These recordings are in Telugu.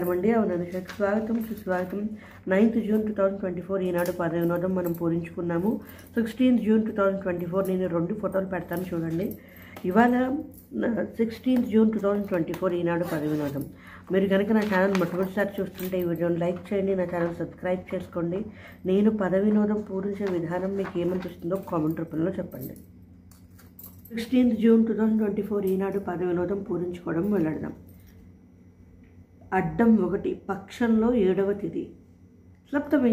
నమస్కారం అండి. అవుననుషకు స్వాగతం సుస్వాగతం. 9th June 2024 ఈనాడు పద వినోదం మనం పూరించుకున్నాము. 16th June 2024 నేను 2 ఫోటోలు పెడతాను చూడండి. ఇవాళ 16th June 2024 ఈనాడు పద వినోదం. మీరు కనుక నా ఛానల్ మొట్టమొదటిసారి చూస్తుంటే ఈ వీడియోని లైక్ చేయండి, నా ఛానల్ సబ్స్క్రైబ్ చేసుకోండి. నేను పద వినోదం పూరించే విధానం మీకు ఏమనిపిస్తుందో కామెంట్ రూపంలో చెప్పండి. 16th June 2024 ఈనాడు పద వినోదం పూరించుకోవడం వెళ్ళడదాం. అడ్డం 1 పక్షంలో 7వ తిథి సప్తమి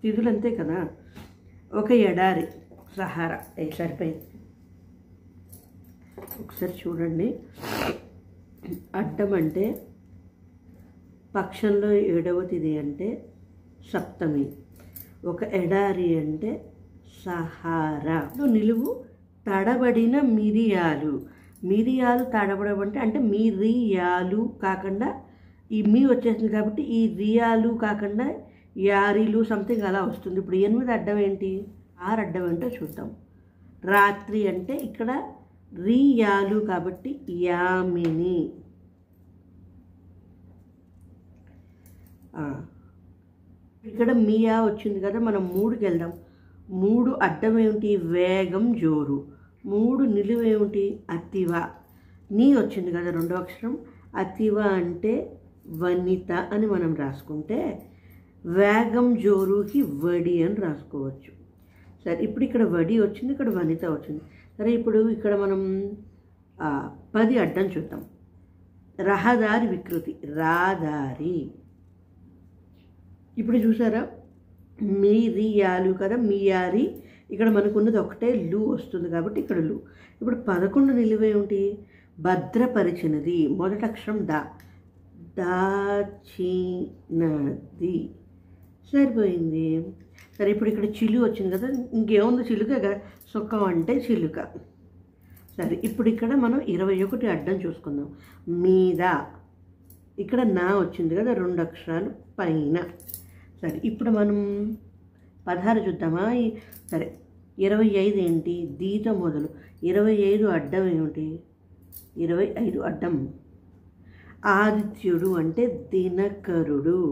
తిథులు అంతే కదా. ఒక ఎడారి సహారా సరిపోయింది. ఒకసారి చూడండి, అడ్డం అంటే పక్షంలో 7వ తిథి అంటే సప్తమి, ఒక ఎడారి అంటే సహారా. నిలువు తడబడిన మిరియాలు. మిరియాలు తడబడడం అంటే మిరియాలు కాకుండా ఈ మీ వచ్చేసింది కాబట్టి ఈ రియాలు కాకుండా యారీలు సంథింగ్ అలా వస్తుంది. ఇప్పుడు 8 అడ్డం ఏంటి, 6 అడ్డం ఏంటో చూద్దాం. రాత్రి అంటే ఇక్కడ రియాలు కాబట్టి యామిని. ఇక్కడ మియా వచ్చింది కదా, మనం 3కి వెళ్దాం. 3 అడ్డం ఏమిటి, వేగం జోరు. 3 నిలువేమిటి, అతివ. నీ వచ్చింది కదా 2వ అక్షరం. అతివ అంటే వనిత అని మనం రాసుకుంటే వేగం జోరుకి వడి అని రాసుకోవచ్చు. సరే, ఇప్పుడు ఇక్కడ వడి వచ్చింది, ఇక్కడ వనిత వచ్చింది. సరే, ఇప్పుడు ఇక్కడ మనం 10 అడ్డం చూద్దాం. రహదారి వికృతి, రాదారి. ఇప్పుడు చూసారా, మిరియాలు కదా, మియారి. ఇక్కడ మనకు ఉన్నది ఒకటే లు వస్తుంది కాబట్టి ఇక్కడ లు. ఇప్పుడు 11 నిలువేమిటి, భద్రపరిచినది. మొదటి అక్షరం దా, దాచినది. సరిపోయింది. సరే, ఇప్పుడు ఇక్కడ చిలు వచ్చింది కదా, ఇంకేముంది చిలుక కదా, సుఖం అంటే చిలుక. సరే, ఇప్పుడు ఇక్కడ మనం 21 అడ్డం చూసుకుందాం. మీద, ఇక్కడ నా వచ్చింది కదా, 2 అక్షరాలు పైన. సరే, ఇప్పుడు మనం 16 చూద్దామా. సరే, 25 ఏంటి, దీతో మొదలు. 25 అడ్డం ఏమిటి, 25 అడ్డం ఆదిత్యుడు అంటే దినకరుడు.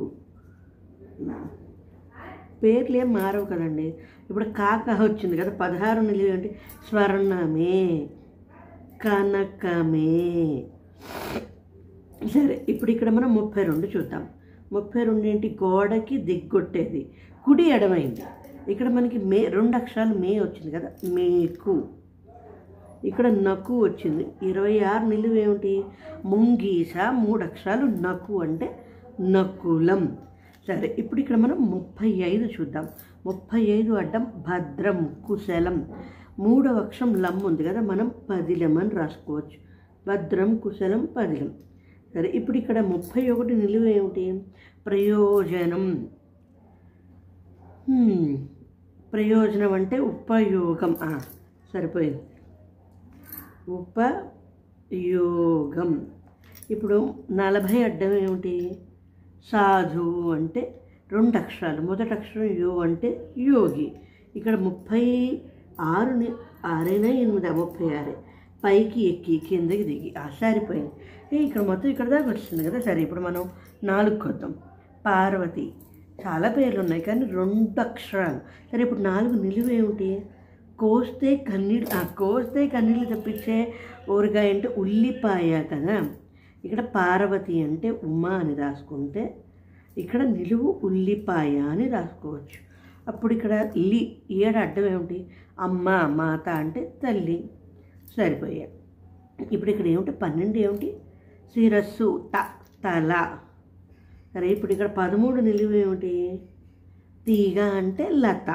పేర్లు ఏం మారవు కదండి. ఇప్పుడు కాక వచ్చింది కదా, 16 నిలువ ఏంటి, స్వర్ణమే, కనకమే. సరే, ఇప్పుడు ఇక్కడ మనం 32 చూద్దాం. 32 ఏంటి, గోడకి దిగ్గొట్టేది. కుడి ఎడమైంది. ఇక్కడ మనకి 2 అక్షరాలు మే వచ్చింది కదా, మేకు. ఇక్కడ నకు వచ్చింది. 26 నిలువేమిటి, ముంగీస. 3 అక్షరాలు నకు అంటే నకులం. సరే, ఇప్పుడు ఇక్కడ మనం 35 చూద్దాం. 35 అడ్డం భద్రం, కుశలం. 3వ అక్షరం లం ఉంది కదా, మనం పదిలం అని రాసుకోవచ్చు. భద్రం, కుశలం, పదిలం. సరే, ఇప్పుడు ఇక్కడ 31 నిలువేమిటి, ప్రయోజనం. ప్రయోజనం అంటే ఉపయోగం. సరిపోయింది, ఉపయోగం. ఇప్పుడు 40 అడ్డం ఏమిటి, సాధువు అంటే 2 అక్షరాలు. మొదటి అక్షరం యో అంటే యోగి. ఇక్కడ 36 36 పైకి ఎక్కి కిందకి దిగి. సరిపోయింది. ఇక్కడ మొత్తం ఇక్కడ దాకా వచ్చింది కదా. సరే, ఇప్పుడు మనం 4కి వద్దాం. పార్వతి. చాలా పేర్లు ఉన్నాయి కానీ 2 అక్షరాలు. సరే, ఇప్పుడు 4 నిలువేమిటి, కోస్తే కన్నీళ్ళు తెప్పించే ఊరగాయ అంటే ఉల్లిపాయ కదా. ఇక్కడ పార్వతి అంటే ఉమా అని రాసుకుంటే ఇక్కడ నిలువు ఉల్లిపాయ అని రాసుకోవచ్చు. అప్పుడు ఇక్కడ 7 అడ్డం ఏమిటి, అమ్మ, మాత అంటే తల్లి. సరిపోయా. ఇప్పుడు ఇక్కడ ఏమిటి, 12 ఏమిటి, శిరస్సు, తల. సరే, ఇప్పుడు ఇక్కడ 13 నిలువు ఏమిటి, తీగ అంటే లత.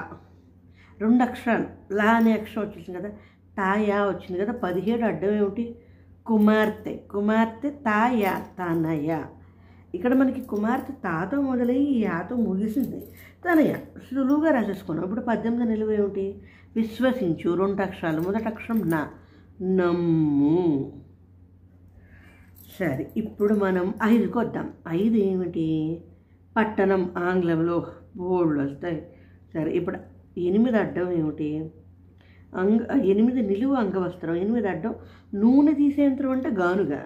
2 అక్షరాలు, లా అనే అక్షరం వచ్చేసింది కదా, తాయా వచ్చింది కదా. 17 అడ్డం ఏమిటి, కుమార్తె. కుమార్తె తాయా, తనయ. ఇక్కడ మనకి కుమార్తె తాతో మొదలై యాతో ముగిసింది, తనయ. సులువుగా రాసేసుకున్నాం. ఇప్పుడు 18 నిలువ ఏమిటి, విశ్వసించు. 2 అక్షరాలు. మొదటి అక్షరం నా, నమ్ము. సరే, ఇప్పుడు మనం 5కి వద్దాం. 5 ఏమిటి, పట్టణం. ఆంగ్లంలో బోర్డులు వస్తాయి. సరే, ఇప్పుడు 8 అడ్డం ఏమిటి, 8 నిలువు అంగవస్త్రం. 8 అడ్డం నూనె తీసే యంత్రం అంటే గానుగా,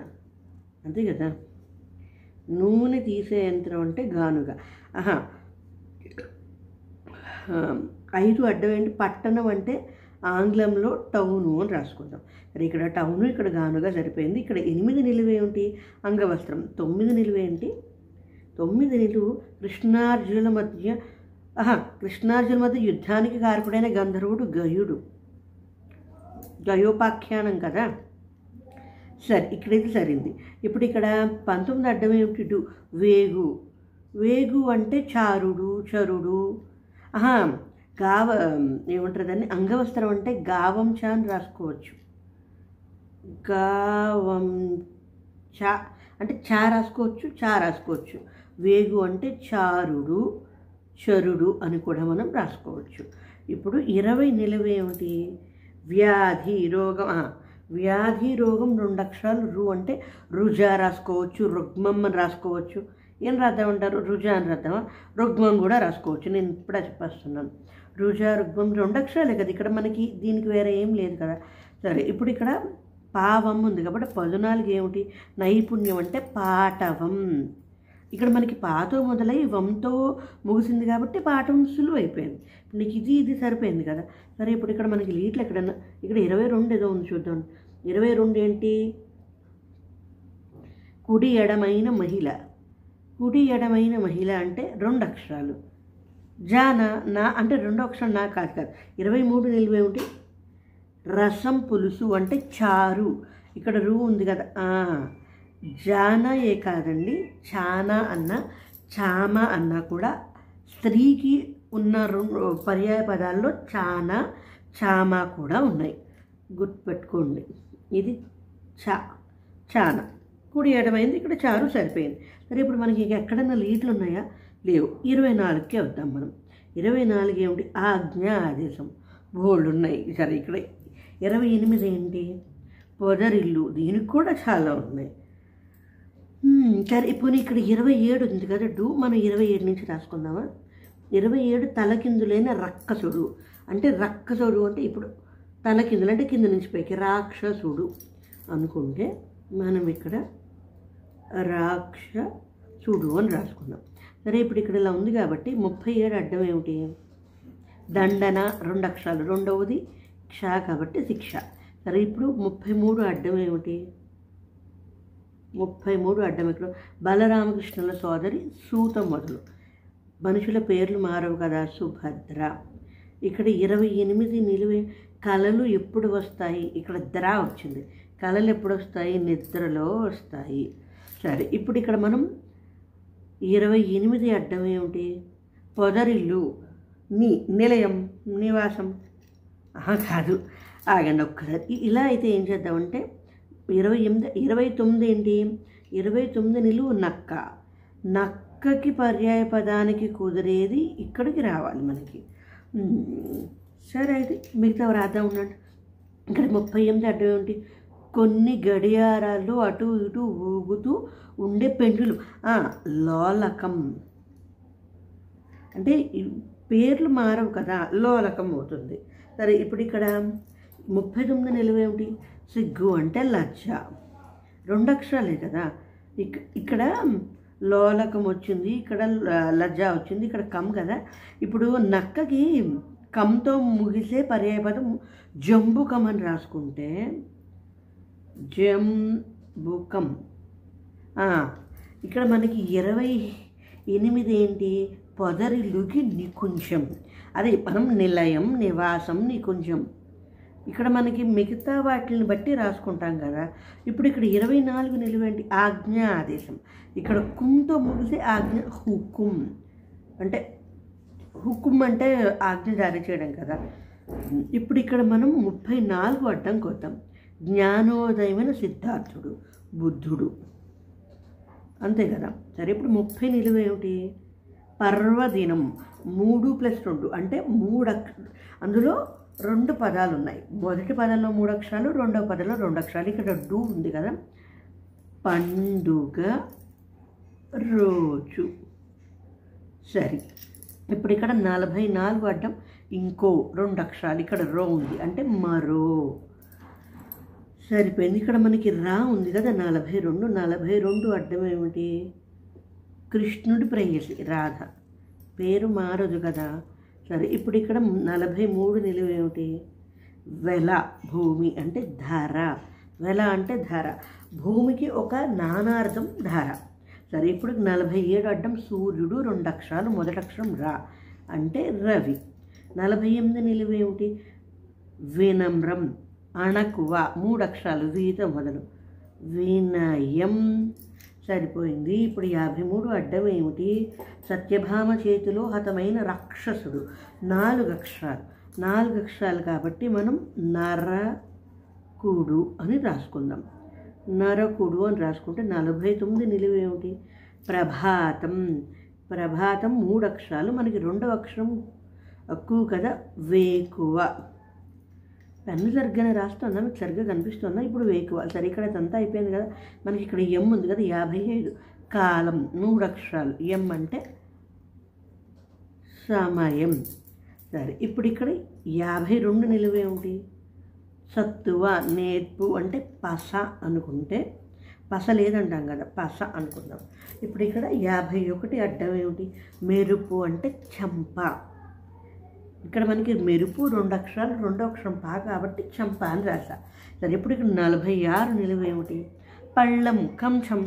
అంతే కదా. నూనె తీసే యంత్రం అంటే గానుగ. 5 అడ్డం ఏంటి? పట్టణం అంటే ఆంగ్లంలో టౌను అని రాసుకుందాం. మరి ఇక్కడ టౌను, ఇక్కడ గానుగా సరిపోయింది. ఇక్కడ 8 నిలువేమిటి? అంగవస్త్రం. 9 నిలువేంటి? 9 నిలువు కృష్ణార్జునుల మధ్య యుద్ధానికి కారకుడైన గంధర్వుడు గయుడు. గయోపాఖ్యానం కదా. సరే, ఇక్కడైతే సరింది. ఇప్పుడు ఇక్కడ 19 అడ్డం ఏమిటి? వేగు. వేగు అంటే చారుడు, చరుడు. ఏమంటారు దాన్ని? అంగవస్త్రం అంటే గావంచ అని రాసుకోవచ్చు. గావంచ అంటే చా రాసుకోవచ్చు, చా రాసుకోవచ్చు. వేగు అంటే చారుడు, చరుడు అని కూడా మనం రాసుకోవచ్చు. ఇప్పుడు 20 నిలువేమిటి? వ్యాధి, రోగం. వ్యాధి, రోగం 2 అక్షరాలు. రు అంటే రుజా రాసుకోవచ్చు, రుగ్మం అని రాసుకోవచ్చు. ఏం రాద్దామంటారు? రుజా అని రాద్దామా? రుగ్మం కూడా రాసుకోవచ్చు. నేను ఇప్పుడే చెప్పేస్తున్నాను. రుజా, రుగ్మం 2 అక్షరాలే కదా. ఇక్కడ మనకి దీనికి వేరే ఏం లేదు కదా. సరే, ఇప్పుడు ఇక్కడ పావం ఉంది కాబట్టి 14 ఏమిటి? నైపుణ్యం అంటే పాటవం. ఇక్కడ మనకి పాతో మొదలై వంతో ముగిసింది కాబట్టి పాఠం సులువు అయిపోయింది. నీకు ఇది సరిపోయింది కదా. సరే, ఇప్పుడు ఇక్కడ మనకి లీట్లు ఎక్కడన్నా ఇక్కడ 22 ఏదో ఉంది చూద్దాం. 22 ఏంటి? కుడి ఎడమైన మహిళ. కుడి ఎడమైన మహిళ అంటే 2 అక్షరాలు. జానా, నా అంటే 2 అక్షరం. నా కాదు. 23 నిలువేమిటి? రసం పులుసు అంటే చారు. ఇక్కడ రూ ఉంది కదా. జానా ఏ కాదండి, చానా అన్న చామా అన్న కూడా స్త్రీకి ఉన్న పర్యాయ పదాల్లో చానా, చామా కూడా ఉన్నాయి. గుర్తుపెట్టుకోండి. ఇది చానా. కుడి ఎడమైంది, ఇక్కడ చారు సరిపోయింది. సరే, ఇప్పుడు మనకి ఎక్కడన్నా లీట్లు ఉన్నాయా? లేవు. 24కే వద్దాం మనం. 24 ఏమిటి? ఆజ్ఞ, ఆదేశం. బోల్డ్ ఉన్నాయి. సరే, ఇక్కడ 28 ఏంటి? పొదరిల్లు. దీనికి కూడా చాలా ఉన్నాయి. సరే, ఇప్పుడు ఇక్కడ 27 ఉంది కదా. మనం 27 నుంచి రాసుకుందామా? 27 తలకిందులైన రక్కసుడు. అంటే రక్కసుడు అంటే ఇప్పుడు తలకిందులు అంటే కింద నుంచి పైకి రాక్షసుడు అనుకుంటే మనం ఇక్కడ రాక్షసుడు అని రాసుకుందాం. సరే, ఇప్పుడు ఇక్కడ ఇలా ఉంది కాబట్టి 37 అడ్డం ఏమిటి? దండన, 2 అక్షరాలు. రెండవది క్ష కాబట్టి శిక్ష. సరే, ఇప్పుడు 33 అడ్డం ఏమిటి? 33 అడ్డం ఇక్కడ బలరామకృష్ణుల సోదరి సూత మొదలు. మనుషుల పేర్లు మారవు కదా. సుభద్ర. ఇక్కడ 28 నిలువే. కళలు ఎప్పుడు వస్తాయి? ఇక్కడ ద్రా వచ్చింది. కళలు ఎప్పుడు వస్తాయి? నిద్రలో వస్తాయి. సరే, ఇప్పుడు ఇక్కడ మనం 28 అడ్డం ఏమిటి? పొదరిల్లు. నిలయం, నివాసం. కాదు, ఆగండి ఒక్కసారి. ఇలా అయితే ఏం చేద్దామంటే 29 ఏంటి? 29 నిలువు నక్క. నక్కకి పర్యాయ పదానికి కుదిరేది ఇక్కడికి రావాలి మనకి. సరే, అయితే మిగతా రాద్దాం ఉన్నాడు. ఇక్కడ 38 అడ్డం ఏమిటి? కొన్ని గడియారాలు అటు ఇటు ఊగుతూ ఉండే పెండ్లు. లోలకం అంటే పేర్లు మారవు కదా, లోలకం అవుతుంది. సరే, ఇప్పుడు ఇక్కడ 39 నిలువేమిటి? సిగ్గు అంటే లజ్జ. 2 అక్షరాలే కదా. ఇక్కడ లోలకం వచ్చింది, ఇక్కడ లజ్జ వచ్చింది, ఇక్కడ కమ్ కదా. ఇప్పుడు నక్కకి కమ్తో ముగిసే పర్యాయపదం జంబుకం అని రాసుకుంటే జంబుకం. ఇక్కడ మనకి 28 ఏంటి? పొదరిల్లుకి నికుంజం. అదే మనం నిలయం, నివాసం, నికుంజం. ఇక్కడ మనకి మిగతా వాటిని బట్టి రాసుకుంటాం కదా. ఇప్పుడు ఇక్కడ 24 నిలువేంటి? ఆజ్ఞ, ఆదేశం. ఇక్కడ కుంతో ముగిసే ఆజ్ఞ హుకుం. అంటే హుకుం అంటే ఆజ్ఞ జారీ చేయడం కదా. ఇప్పుడు ఇక్కడ మనం 34 అడ్డం కొద్దాం. జ్ఞానోదయమైన సిద్ధార్థుడు, బుద్ధుడు. అంతే కదా. సరే, ఇప్పుడు 30 నిలువేమిటి? పర్వదినం. 3 + 2 అంటే 3 అందులో 2 పదాలు ఉన్నాయి. మొదటి పదంలో 3 అక్షరాలు, రెండవ పదంలో 2 అక్షరాలు. ఇక్కడ డు ఉంది కదా. పండుగ రోజు. సరే, ఇప్పుడు ఇక్కడ 44 అడ్డం ఇంకో 2 అక్షరాలు. ఇక్కడ రో ఉంది అంటే మరో. సరిపోయింది. ఇక్కడ మనకి రా ఉంది కదా. 42 అడ్డం ఏమిటి? కృష్ణుడి ప్రేయసి రాధ, పేరు మారదు కదా. సరే, ఇప్పుడు ఇక్కడ 43 నిలువేమిటి? వెల, భూమి అంటే ధర. వెల అంటే ధర, భూమికి ఒక నానార్థం ధర. సరే, ఇప్పుడు 47 అడ్డం సూర్యుడు, 2 అక్షరాలు, మొదటి అక్షరం రా అంటే రవి. 48 నిలువేమిటి? వినమ్రం, అణకువ, 3 అక్షరాలు, వీతో మొదలు, వినయం. సరిపోయింది. ఇప్పుడు 53 అడ్డం ఏమిటి? సత్యభామ చేతిలో హతమైన రాక్షసుడు, 4 అక్షరాలు. 4 అక్షరాలు కాబట్టి మనం నరకుడు అని రాసుకుందాం. నరకుడు అని రాసుకుంటే 49 నిలువేమిటి? ప్రభాతం. ప్రభాతం 3 అక్షరాలు, మనకి 2వ అక్షరం కు కదా, వేకువ. పెన్ను సరిగ్గానే రాస్తుందా? మీకు సరిగ్గా కనిపిస్తుందా? ఇప్పుడు వేకువ. సరే, ఇక్కడ అంతా అయిపోయింది కదా. మనకి ఇక్కడ ఎం ఉంది కదా, 55. కాలం 3 అక్షరాలు, ఎం అంటే సమయం. సరే, ఇప్పుడు ఇక్కడ 52 నిలువేమిటి? సత్తువ, నేర్పు అంటే పస అనుకుంటే, పస లేదంటాం కదా, పస అనుకుందాం. ఇప్పుడు ఇక్కడ 51 అడ్డం ఏమిటి? మెరుపు అంటే చంప. ఇక్కడ మనకి మెరుపు 2 అక్షరాలు, 2వ అక్షరం పా కాబట్టి చంప అని రాసా. సరే, ఇప్పుడు ఇక్కడ 46 నిలువేమిటి? పళ్ళం, కంచం.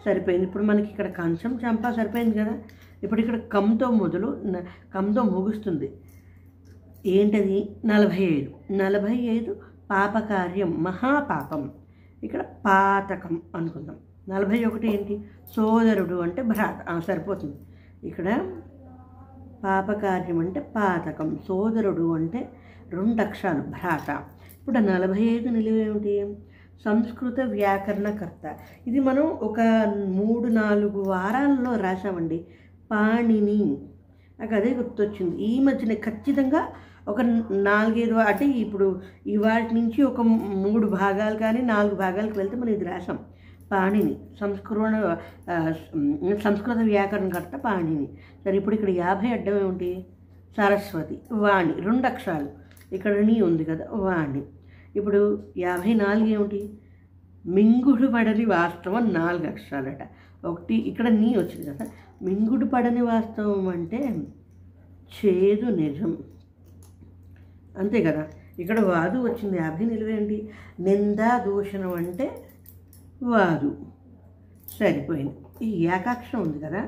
సరిపోయింది. ఇప్పుడు మనకి ఇక్కడ కంచం, చంప సరిపోయింది కదా. ఇప్పుడు ఇక్కడ కంతో మొదలు, కంతో ముగుస్తుంది. ఏంటది? 45. 45 పాపకార్యం, మహాపాపం. ఇక్కడ పాతకం అనుకుందాం. 41 ఏంటి? సోదరుడు అంటే భ్రాత. సరిపోతుంది. ఇక్కడ పాపకార్యం అంటే పాతకం, సోదరుడు అంటే 2 అక్షరాలు, భ్రాత. ఇప్పుడు 45 నిలువేమిటి? సంస్కృత వ్యాకరణకర్త. ఇది మనం ఒక 3-4 వారాల్లో రాసామండి. పాణిని. నాకు అదే గుర్తొచ్చింది. ఈ మధ్యన ఖచ్చితంగా ఒక 4-5 అంటే ఇప్పుడు ఇవాటి నుంచి ఒక 3 భాగాలు కానీ 4 భాగాలకు వెళ్తే మనం ఇది రాసాం. పాణిని, సంస్కృత వ్యాకరణకర్త పాణిని. సరే, ఇప్పుడు ఇక్కడ 50 అడ్డం ఏమిటి? సరస్వతి, వాణి, 2 అక్షరాలు, ఇక్కడ నీ ఉంది కదా, వాణి. ఇప్పుడు 54 ఏమిటి? మింగుడు పడని వాస్తవం, 4 అక్షరాలట. ఒకటి ఇక్కడ నీ వచ్చింది కదా. మింగుడు పడని వాస్తవం అంటే చేదు నిజం, అంతే కదా. ఇక్కడ వాదు వచ్చింది. 50 నిలువేంటి? నిందా దూషణం అంటే వాదు. సరిపోయింది. ఈ ఏకాక్షరం ఉంది కదా,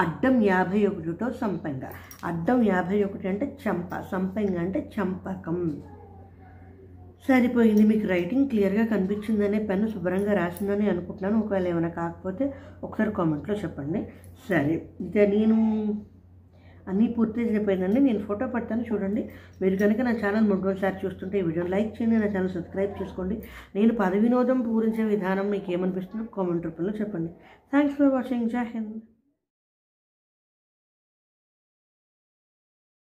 అడ్డం 51తో సంపంగ. అడ్డం 51 అంటే చంప, సంపంగ అంటే చంపకం. సరిపోయింది. మీకు రైటింగ్ క్లియర్గా కనిపించిందనే, పెన్ను శుభ్రంగా రాసిందని అనుకుంటున్నాను. ఒకవేళ ఏమైనా కాకపోతే ఒకసారి కామెంట్లో చెప్పండి. సరే, ఇక నేను అన్నీ పూర్తి అయిపోయిందండి. నేను ఫోటో పెడతాను చూడండి. మీరు కనుక నా ఛానల్ మొదటిసారి చూస్తుంటే ఈ వీడియోని లైక్ చేయండి, నా ఛానల్ సబ్స్క్రైబ్ చేసుకోండి. నేను పద వినోదం పూరించే విధానం మీకు ఏమనిపిస్తుందో కామెంట్ రూపంలో చెప్పండి. Thanks for watching. జై హింద్.